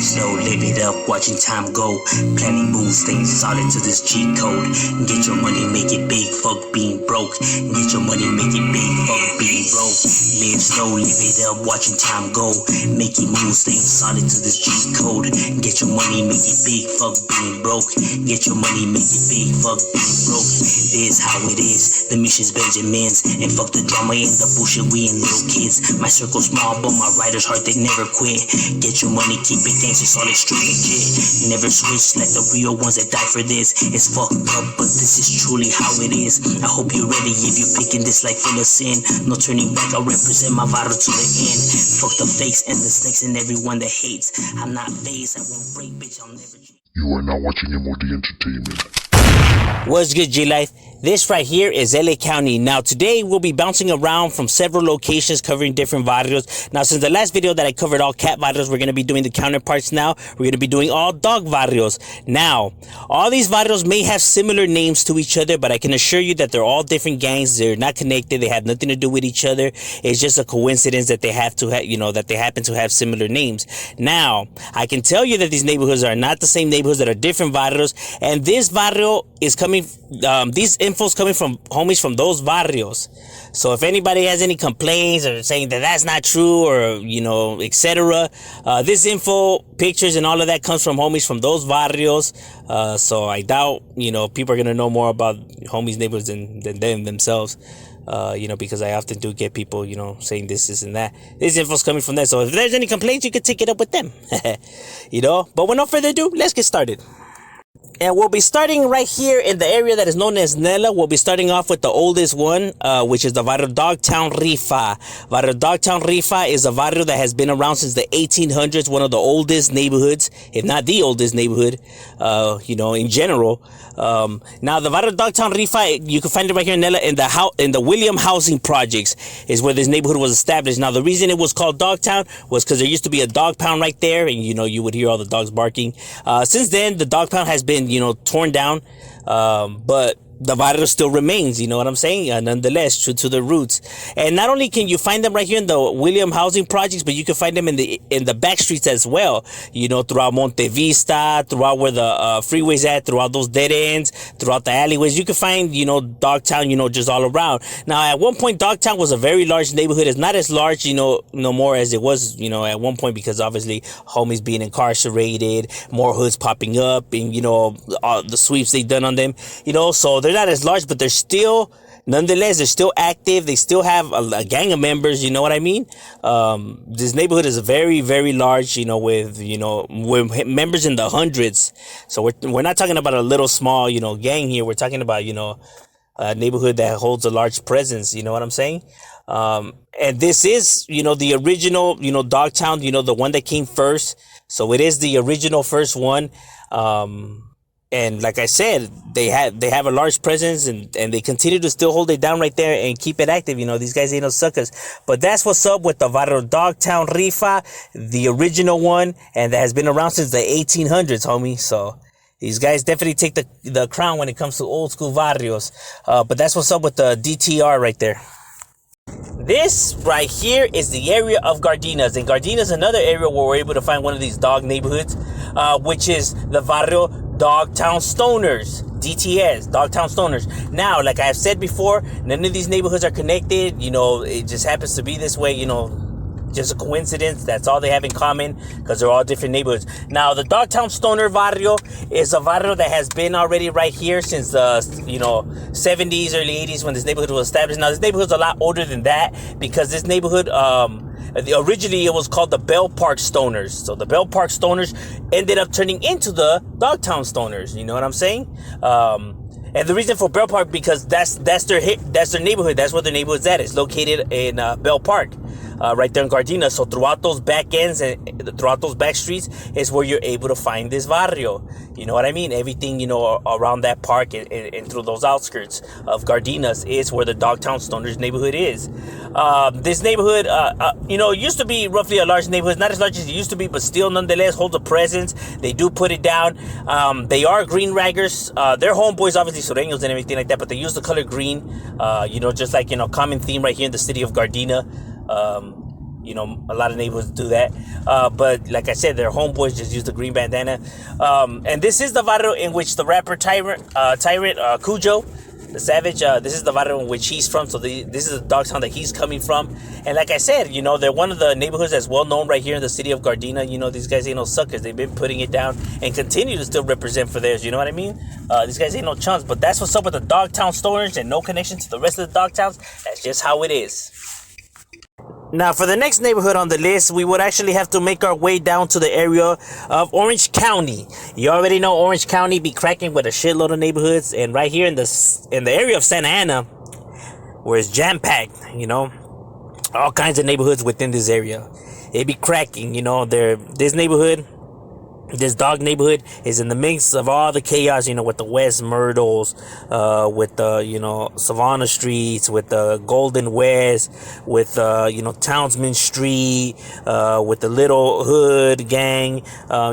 slow, live it up, watching time go. Planning moves, staying solid to this cheat code. Get your money, make it big, fuck being broke. Get your money, make it big, fuck being broke. Live slow, live it up, watching time go. Making moves, staying solid to this cheat code. Get your money, make it big, fuck being broke. Get your money, make it big, fuck being broke. This how it is, the mission's Benjamins. And fuck the drama and the bullshit, we ain't little kids. My circle small, but my riders hard, they never quit. Get your money, keep it gangster, solid, straight legit. Never switch like the real ones that die for this. It's fucked up, but this is truly how it is. I hope you're ready if you're picking this like full of sin. No turning back, I'll represent my vital to the end. Fuck the fakes and the snakes and everyone that hates. I'm not phased, I won't break, bitch, I'll never. You are now watching M.O.D Entertainment. What's good, G-Life? This right here is LA County. Now, today we'll be bouncing around from several locations covering different barrios. Now, since the last video that I covered all cat barrios, we're going to be doing the counterparts now. We're going to be doing all dog barrios. Now, all these barrios may have similar names to each other, but I can assure you that they're all different gangs. They're not connected. They have nothing to do with each other. It's just a coincidence that they have to have, that they happen to have similar names. Now, I can tell you that these neighborhoods are not the same neighborhoods, that are different barrios, and this barrio is coming, these info's coming from homies from those barrios. So if anybody has any complaints or saying that that's not true, or etc., this info, pictures, and all of that comes from homies from those barrios. So I doubt people are gonna know more about homies' neighborhoods than them themselves. Because I often do get people, saying this and that. This info's coming from there. So if there's any complaints, you can take it up with them. But with no further ado, let's get started. And we'll be starting right here in the area that is known as Nella. We'll be starting off with the oldest one, which is the barrio Dogtown Rifa. Barrio Dogtown Rifa is a barrio that has been around since the 1800s, one of the oldest neighborhoods, if not the oldest neighborhood, in general. Now, the barrio Dogtown Rifa, you can find it right here in Nella in the William Housing Projects is where this neighborhood was established. Now, the reason it was called Dogtown was because there used to be a dog pound right there, and, you would hear all the dogs barking. Since then, the dog pound has been torn down, but the barrio still remains, you know what I'm saying? Nonetheless, true to the roots. And not only can you find them right here in the William Housing Projects, but you can find them in the back streets as well. Throughout Monte Vista, throughout where the freeway's at, throughout those dead ends, throughout the alleyways. You can find, Dogtown, just all around. Now, at one point, Dogtown was a very large neighborhood. It's not as large, no more as it was, at one point, because obviously homies being incarcerated, more hoods popping up, and, all the sweeps they done on them, so they're not as large, but they're still, nonetheless, they're still active. They still have a gang of members, you know what I mean? This neighborhood is very, very large, with members in the hundreds. So we're not talking about a little small, gang here. We're talking about, a neighborhood that holds a large presence, you know what I'm saying? And this is, the original, Dogtown, the one that came first. So it is the original first one. And like I said, they have a large presence, and they continue to still hold it down right there and keep it active. These guys ain't no suckers. But that's what's up with the barrio Dogtown Rifa, the original one, and that has been around since the 1800s, homie. So these guys definitely take the crown when it comes to old school barrios. But that's what's up with the DTR right there. This right here is the area of Gardinas, and Gardinas is another area where we're able to find one of these dog neighborhoods, which is the barrio Dogtown Stoners, DTS, Dogtown Stoners. Now, like I've said before, none of these neighborhoods are connected. It just happens to be this way, just a coincidence. That's all they have in common, because they're all different neighborhoods. Now, the Dogtown Stoner barrio is a barrio that has been already right here since the 70s, early 80s, when this neighborhood was established. Now, this neighborhood's a lot older than that, because this neighborhood originally it was called the Bell Park Stoners. So the Bell Park Stoners ended up turning into the Dogtown Stoners. You know what I'm saying? And the reason for Bell Park, because that's their neighborhood. That's where their neighborhood's at. It's located in Bell Park, right there in Gardena. So throughout those back ends and throughout those back streets is where you're able to find this barrio. You know what I mean? Everything, around that park and through those outskirts of Gardenas is where the Dogtown Stoners neighborhood is. This neighborhood, used to be roughly a large neighborhood. Not as large as it used to be, but still nonetheless holds a presence. They do put it down. They are green raggers. They're homeboys, obviously, sureños and everything like that, but they use the color green, just like, common theme right here in the city of Gardena. You know, a lot of neighborhoods do that. But like I said, their homeboys just use the green bandana. And this is the barrio in which the rapper Tyrant Cujo, the Savage, this is the barrio in which he's from. So this is the dog town that he's coming from. And like I said, you know, they're one of the neighborhoods that's well known right here in the city of Gardena. You know, these guys ain't no suckers. They've been putting it down and continue to still represent for theirs. You know what I mean? These guys ain't no chumps. But that's what's up with the Dogtown stores and no connection to the rest of the dog towns. That's just how it is. Now, for the next neighborhood on the list, we would actually have to make our way down to the area of Orange County. You already know Orange County be cracking with a shitload of neighborhoods, and right here in the area of Santa Ana, where it's jam-packed, you know, all kinds of neighborhoods within this area. It be cracking, you know. This neighborhood, this dog neighborhood, is in the mix of all the chaos, you know, with the West Myrtles, with the, you know, Savannah Streets, with the Golden West, with, you know, Townsman Street, with the Little Hood Gang.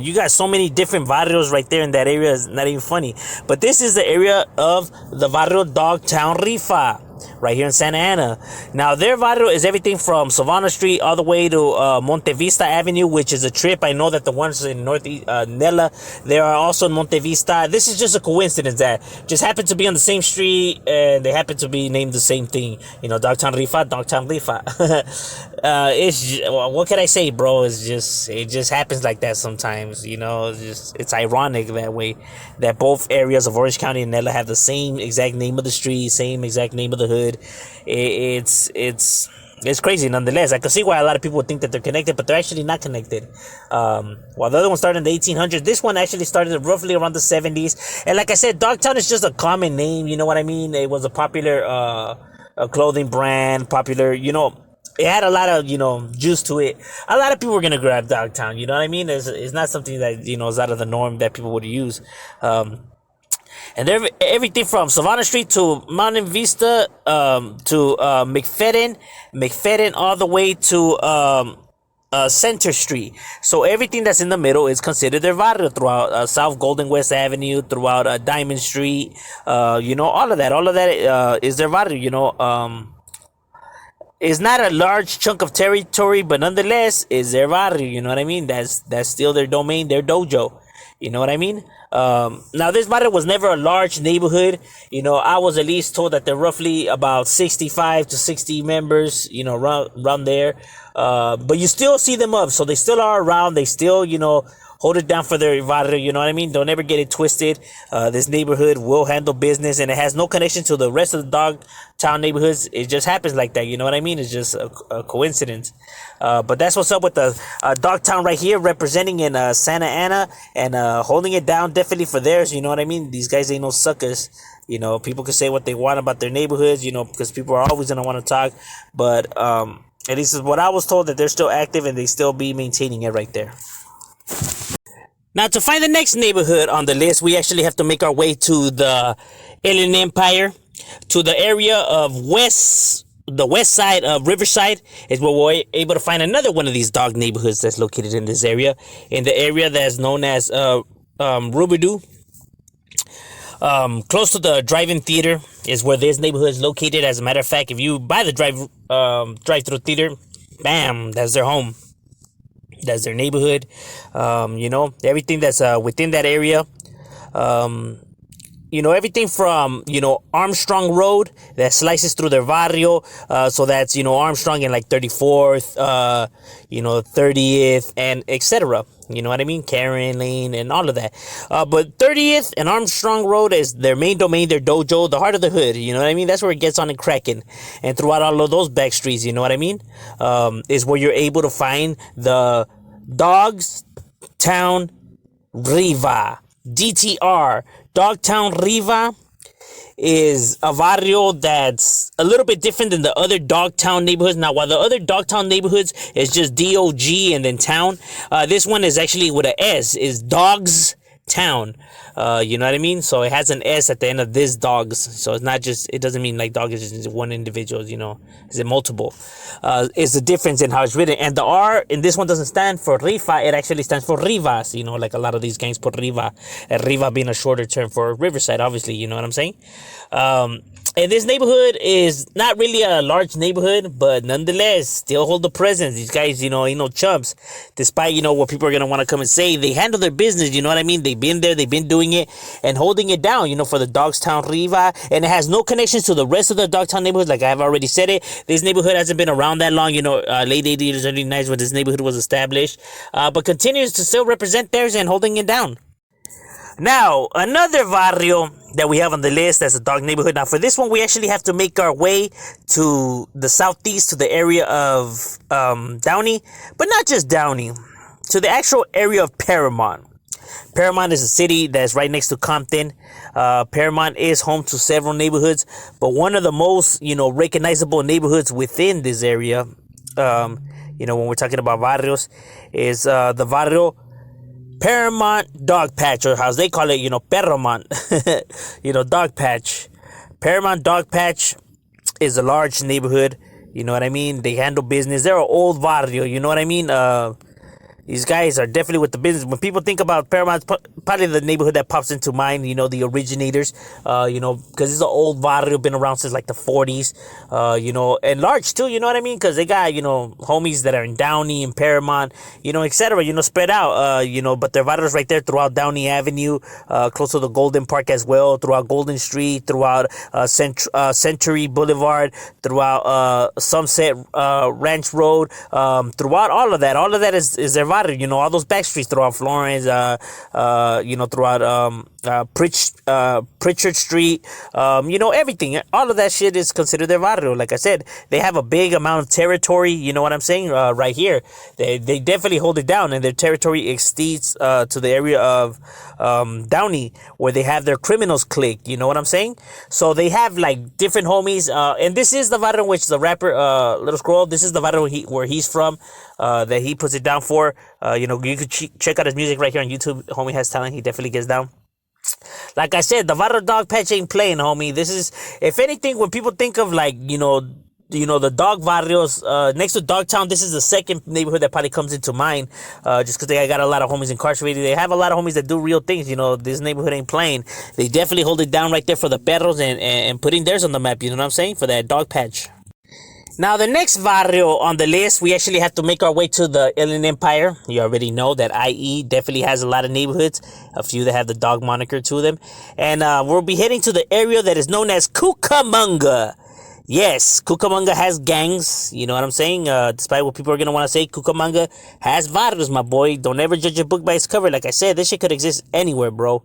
You got so many different barrios right there in that area. It's not even funny. But this is the area of the barrio Dogtown Rifa, right here in Santa Ana. Now, their barrio is everything from Savannah Street all the way to Monte Vista Avenue, which is a trip. I know that the ones in Northeast Nella, they are also in Monte Vista. This is just a coincidence that just happened to be on the same street, and they happen to be named the same thing. You know, Dogtown Rifa, Dogtown Rifa. What can I say, bro? It just happens like that sometimes. You know, it's ironic that way, that both areas of Orange County and Nella have the same exact name of the street, same exact name of the hood. It's crazy nonetheless. I can see why a lot of people would think that they're connected, but they're actually not connected. While the other one started in the 1800s, this one actually started roughly around the 70s. And like I said, Dogtown is just a common name, you know what I mean? It was a popular a clothing brand, popular, you know, it had a lot of, you know, juice to it. A lot of people were gonna grab Dogtown, you know what I mean? It's not something that, you know, is out of the norm that people would use. And everything from Savannah Street to Mountain Vista, to McFadden, all the way to Center Street. So everything that's in the middle is considered their barrio throughout South Golden West Avenue, throughout Diamond Street. You know, all of that is their barrio. You know, it's not a large chunk of territory, but nonetheless, is their barrio. You know what I mean? That's still their domain, their dojo. You know what I mean? Now, this barrio was never a large neighborhood. You know, I was at least told that they're roughly about 65 to 60 members, you know, around there. But you still see them up. So they still are around. They still, you know, hold it down for their barrio. You know what I mean? Don't ever get it twisted. This neighborhood will handle business, and it has no connection to the rest of the Dogtown neighborhoods. It just happens like that. You know what I mean? It's just a coincidence. But that's what's up with the Dogtown right here, representing in Santa Ana and holding it down definitely for theirs. You know what I mean? These guys ain't no suckers. You know, people can say what they want about their neighborhoods, you know, because people are always going to want to talk. But at least is what I was told, that they're still active and they still be maintaining it right there. Now, to find the next neighborhood on the list, we actually have to make our way to the Inland Empire, to the area of the west side of Riverside, is where we're able to find another one of these dog neighborhoods that's located in this area, in the area that's known as Rubidoux. Close to the drive-in theater is where this neighborhood is located. As a matter of fact, if you buy the drive-through theater, bam, that's their home. That's their neighborhood. You know, everything that's within that area. You know, everything from, you know, Armstrong Road that slices through their barrio. So that's, you know, Armstrong and like 34th, you know, 30th, and etc. You know what I mean? Karen Lane and all of that. But 30th and Armstrong Road is their main domain, their dojo, the heart of the hood. You know what I mean? That's where it gets on and cracking. And throughout all of those back streets, you know what I mean? Is where you're able to find the Dogtown Riva. DTR. Dogtown Riva is a barrio that's a little bit different than the other Dogtown neighborhoods. Now, while the other Dogtown neighborhoods is just D-O-G and then town, this one is actually with an S, is Dogs Town. You know what I mean? So it has an S at the end of this dogs. So it's not just, it doesn't mean like dog is just one individual, you know, is it multiple? It's the difference in how it's written. And the R in this one doesn't stand for Rifa, it actually stands for Rivas, you know, like a lot of these gangs put Riva, and Riva being a shorter term for Riverside, obviously, you know what I'm saying? And this neighborhood is not really a large neighborhood, but nonetheless, still hold the presence. These guys, ain't no chumps. Despite, what people are going to want to come and say, they handle their business, you know what I mean? They've been there, they've been doing it, and holding it down, for the Dogstown Riva. And it has no connections to the rest of the Dogtown neighborhoods, like I have already said it. This neighborhood hasn't been around that long, late 80s, early 90s when this neighborhood was established. But continues to still represent theirs and holding it down. Now, another barrio that we have on the list as a dog neighborhood. Now, for this one, we actually have to make our way to the southeast, to the area of Downey, but not just Downey, to the actual area of Paramount. Paramount is a city that's right next to Compton. Paramount is home to several neighborhoods, but one of the most, recognizable neighborhoods within this area, when we're talking about barrios, is the barrio Paramount Dog Patch, or as they call it, Paramount, Dog Patch. Paramount Dog Patch is a large neighborhood, you know what I mean? They handle business. They're an old barrio, you know what I mean? These guys are definitely with the business. When people think about Paramount, probably the neighborhood that pops into mind, the originators, because it's an old barrio, been around since like the 40s, and large too, you know what I mean? Because they got, homies that are in Downey and Paramount, etc., spread out, but their barrios right there throughout Downey Avenue, close to the Golden Park as well, throughout Golden Street, throughout Century Boulevard, throughout Sunset Ranch Road, throughout all of that is their barrio, all those back streets throughout Florence, throughout Pritchard Street, everything. All of that shit is considered their barrio. Like I said, they have a big amount of territory, you know what I'm saying, right here. They definitely hold it down, and their territory extends to the area of Downey, where they have their criminals clique, you know what I'm saying? So they have like different homies, and this is the barrio in which the rapper Little Scroll, this is the barrio where he's from, that he puts it down for. You can check out his music right here on YouTube. Homie has talent. He definitely gets down. Like I said, the Barrio Dog Patch ain't playing, homie. This is, if anything, when people think of like, the dog barrios, next to Dogtown, this is the second neighborhood that probably comes into mind, just because they got a lot of homies incarcerated. They have a lot of homies that do real things, this neighborhood ain't playing. They definitely hold it down right there for the perros and putting theirs on the map, you know what I'm saying, for that dog patch. Now, the next barrio on the list, we actually have to make our way to the Inland Empire. You already know that IE definitely has a lot of neighborhoods, a few that have the dog moniker to them. And we'll be heading to the area that is known as Cucamonga. Yes, Cucamonga has gangs, you know what I'm saying? Despite what people are going to want to say, Cucamonga has barrios, my boy. Don't ever judge a book by its cover. Like I said, this shit could exist anywhere, bro.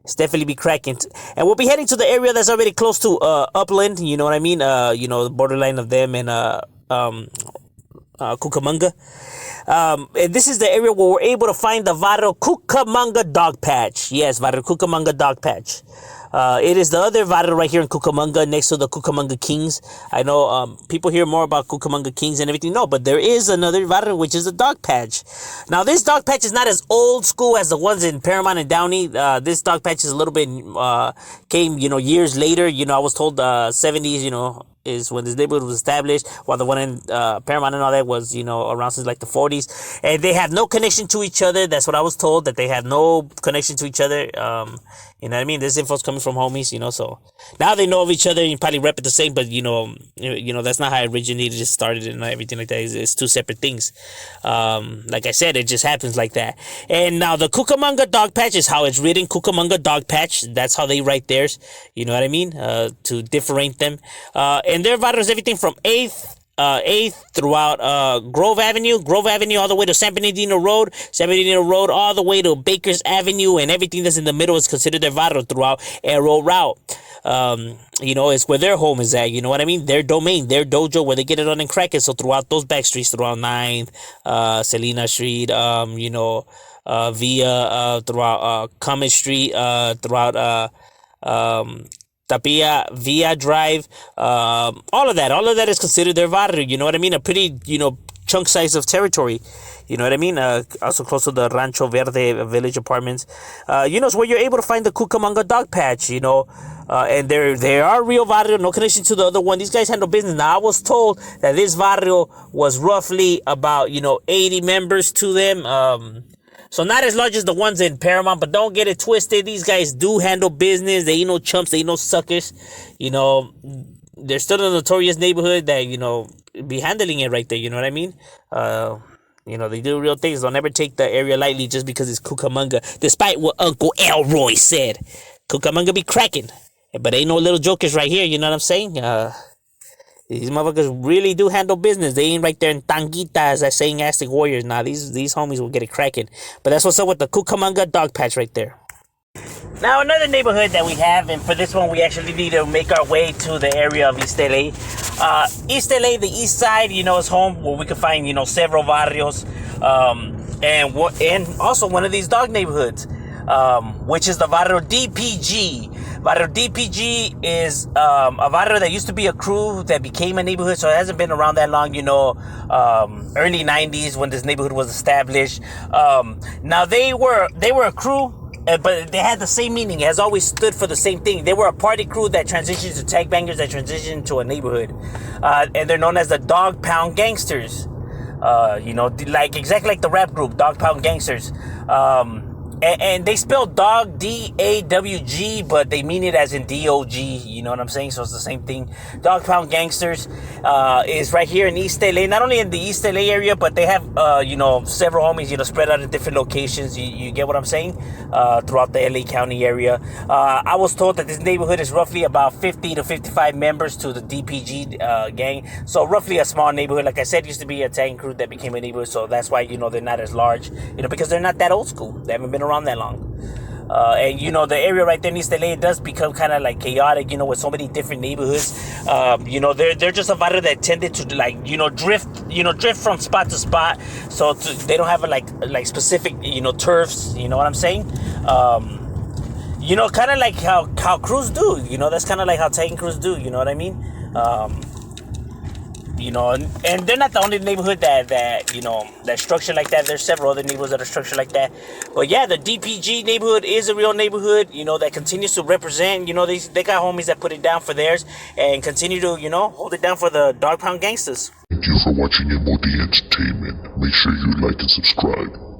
It's definitely be cracking. And we'll be heading to the area that's already close to Upland, you know what I mean? The borderline of them and Cucamonga. And this is the area where we're able to find the Barrio Cucamonga Dog Patch. Yes, Barrio Cucamonga Dog Patch. It is the other barrio right here in Cucamonga, next to the Cucamonga Kings. I know people hear more about Cucamonga Kings and everything. No, but there is another barrio, which is a dog patch. Now, this dog patch is not as old school as the ones in Paramount and Downey. This dog patch is a little bit, came, years later. I was told 70s, is when this neighborhood was established, while the one in Paramount and all that was, around since like the 40s. And they have no connection to each other. That's what I was told, that they have no connection to each other. You know what I mean? This info's coming from homies, so now they know of each other and probably rep it the same, but that's not how it originated, just started and everything like that. It's two separate things. Like I said, it just happens like that. And now the Cucamonga Dog Patch is how it's written, Cucamonga Dog Patch. That's how they write theirs, you know what I mean? To differentiate them. And their barrios, everything from 8th throughout Grove Avenue all the way to San Bernardino Road all the way to Bakers Avenue, and everything that's in the middle is considered their barrio throughout Arrow Route. It's where their home is at, you know what I mean? Their domain, their dojo, where they get it on and crack it. So throughout those back streets, throughout 9th, Selena Street, via throughout Cummins Street, throughout Tapia, Via Drive, all of that is considered their barrio, you know what I mean? A pretty, chunk size of territory, you know what I mean? Also close to the Rancho Verde Village Apartments, it's where you're able to find the Cucamonga Dog Patch, and they are real barrio, no connection to the other one. These guys handle business. Now, I was told that this barrio was roughly about, 80 members to them, So not as large as the ones in Paramount, but don't get it twisted. These guys do handle business. They ain't no chumps. They ain't no suckers. You know, they're still a notorious neighborhood that, you know, be handling it right there. You know what I mean? You know, they do real things. Don't ever take the area lightly just because it's Cucamonga. Despite what Uncle Elroy said, Cucamonga be cracking. But ain't no little jokers right here. You know what I'm saying? These motherfuckers really do handle business. They ain't right there in Tanguita, as I saying Aztec Warriors. Nah, these homies will get it cracking. But that's what's up with the Cucamonga dog patch right there. Now, another neighborhood that we have, and for this one, we actually need to make our way to the area of East LA. East LA, the east side, you know, is home where we can find, you know, several varrios. And also one of these dog neighborhoods, which is the Barrio DPG. Barrio DPG is a barrio that used to be a crew that became a neighborhood, so it hasn't been around that long, you know, early 90s when this neighborhood was established. Now, they were a crew, but they had the same meaning. It has always stood for the same thing. They were a party crew that transitioned to tag bangers that transitioned to a neighborhood. And they're known as the Dog Pound Gangsters. You know, like exactly like the rap group, Dog Pound Gangsters. And they spell dog D-A-W-G, but they mean it as in D-O-G, you know what I'm saying? So it's the same thing. Dog Pound Gangsters is right here in East LA. Not only in the East LA area, but they have, you know, several homies, you know, spread out in different locations. You get what I'm saying? Throughout the LA County area. I was told that this neighborhood is roughly about 50 to 55 members to the DPG gang. So roughly a small neighborhood. Like I said, used to be a tagging crew that became a neighborhood. So that's why, you know, they're not as large, you know, because they're not that old school. They haven't been around that long. And you know, the area right there in East LA does become kind of like chaotic, you know, with so many different neighborhoods. You know, they're just a barrio that tended to, like, you know, drift from spot to spot. So they don't have a like specific, you know, turfs, you know what I'm saying? You know, kind of like how crews do, you know, that's kind of like how tagging crews do, you know what I mean? You know, and they're not the only neighborhood that you know, that's structured like that. There's several other neighborhoods that are structured like that. But yeah, the DPG neighborhood is a real neighborhood, you know, that continues to represent, you know, they got homies that put it down for theirs and continue to, you know, hold it down for the Dog Pound Gangsters. Thank you for watching M.O.D Entertainment. Make sure you like and subscribe.